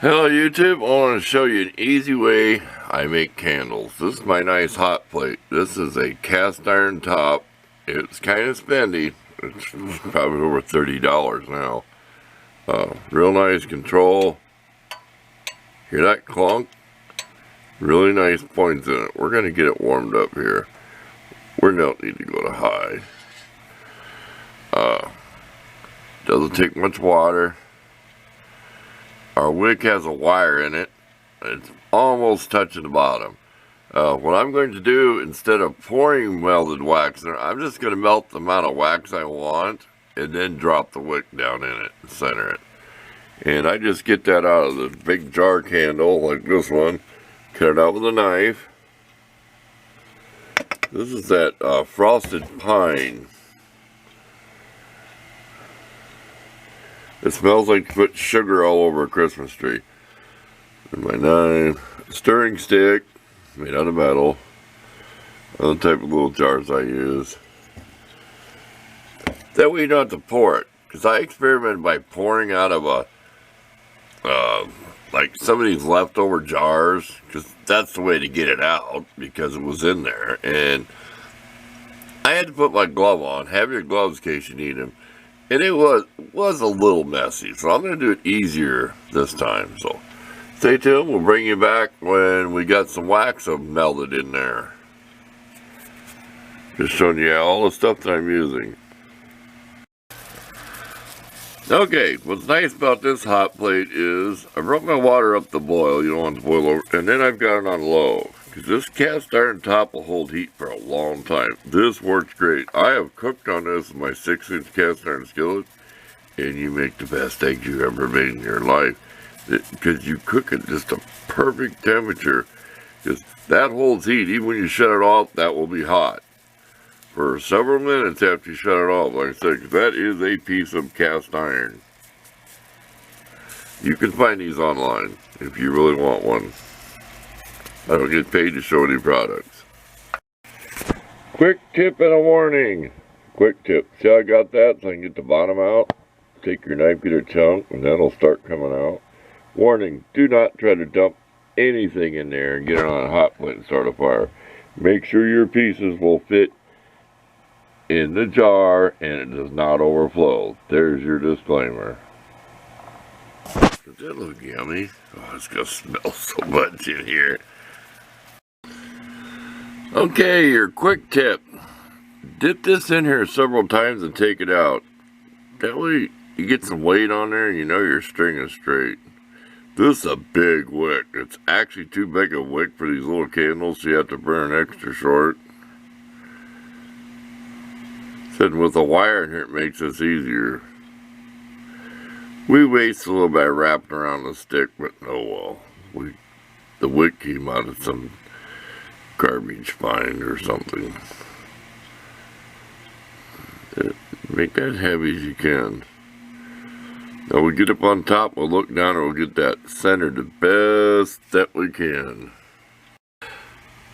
Hello YouTube, I want to show you an easy way I make candles. This is my nice hot plate. This is a cast iron top. It's kind of spendy. It's probably over $30 now. Real nice control. Hear that clunk? Really nice points in it. We're going to get it warmed up here. We don't need to go to high. Doesn't take much water. Our wick has a wire in it. It's almost touching the bottom. What I'm going to do, instead of pouring melted wax in it, I'm just going to melt the amount of wax I want and then drop the wick down in it and center it. And I just get that out of the big jar candle like this one. Cut it out with a knife. This is that frosted pine. It smells like you put sugar all over a Christmas tree. And my knife, stirring stick, made out of metal. Other type of little jars I use. That way you don't have to pour it. Because I experimented by pouring out of a, like some of these leftover jars. Because that's the way to get it out. Because it was in there. And I had to put my glove on. Have your gloves in case you need them. And it was a little messy, so I'm going to do it easier this time. So stay tuned. We'll bring you back when we got some wax melted in there. Just showing you all the stuff that I'm using. Okay, what's nice about this hot plate is I brought my water up to boil. You don't want it to boil over. And then I've got it on low. Because this cast iron top will hold heat for a long time. This works great. I have cooked on this in my 6-inch cast iron skillet. And you make the best eggs you ever made in your life. Because you cook at just a perfect temperature. Because that holds heat. Even when you shut it off, that will be hot. For several minutes after you shut it off. Like I said, 'cause that is a piece of cast iron. You can find these online if you really want one. I don't get paid to show any products. Quick tip and a warning. Quick tip. See how I got that so I can get the bottom out? Take your knife, get a chunk, and that'll start coming out. Warning, do not try to dump anything in there and get it on a hot plate and start a fire. Make sure your pieces will fit in the jar and it does not overflow. There's your disclaimer. Does that look yummy? Oh, it's going to smell so much in here. Okay, your quick tip. Dip this in here several times and take it out. That way you get some weight on there and you know your string is straight. This is a big wick. It's actually too big a wick for these little candles, so you have to burn extra short. Sitting with a wire in here, it makes this easier. We waste a little bit wrapping around the stick, but oh well. The wick came out of some garbage find or something. Make that heavy as you can. Now we get up on top, we'll look down and we'll get that centered the best that we can.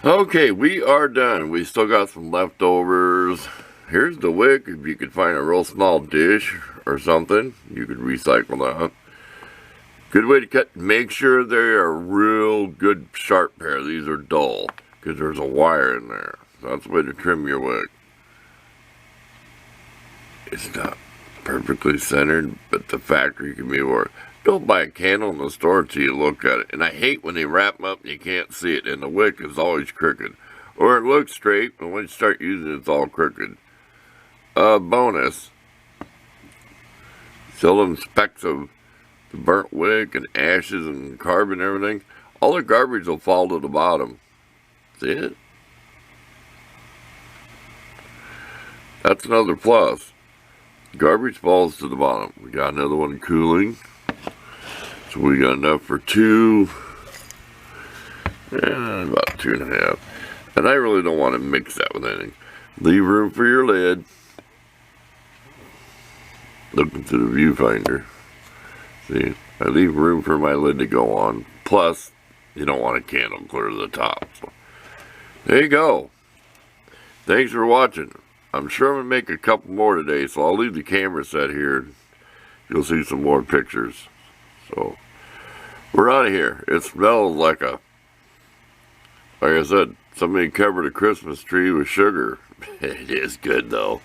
Okay, we are done. We still got some leftovers. Here's the wick. If you could find a real small dish or something, you could recycle that. Good way to cut. Make sure they are a real good sharp pair. These are dull because there's a wire in there. So that's the way to trim your wick. It's not perfectly centered, but the factory can be more. Don't buy a candle in the store till you look at it. And I hate when they wrap them up and you can't see it, and the wick is always crooked. Or it looks straight, but when you start using it, it's all crooked. Bonus. Still them specks of the burnt wick and ashes and carbon and everything. All the garbage will fall to the bottom. See it? That's another plus. Garbage falls to the bottom. We got another one cooling. So we got enough for two. And about 2.5. And I really don't want to mix that with anything. Leave room for your lid. Looking through the viewfinder. See, I leave room for my lid to go on. Plus, you don't want a candle clear to the top. So, there you go. Thanks for watching. I'm sure I'm going to make a couple more today, so I'll leave the camera set here. You'll see some more pictures. So, We're out of here. It smells like I said, somebody covered a Christmas tree with sugar. It is good though.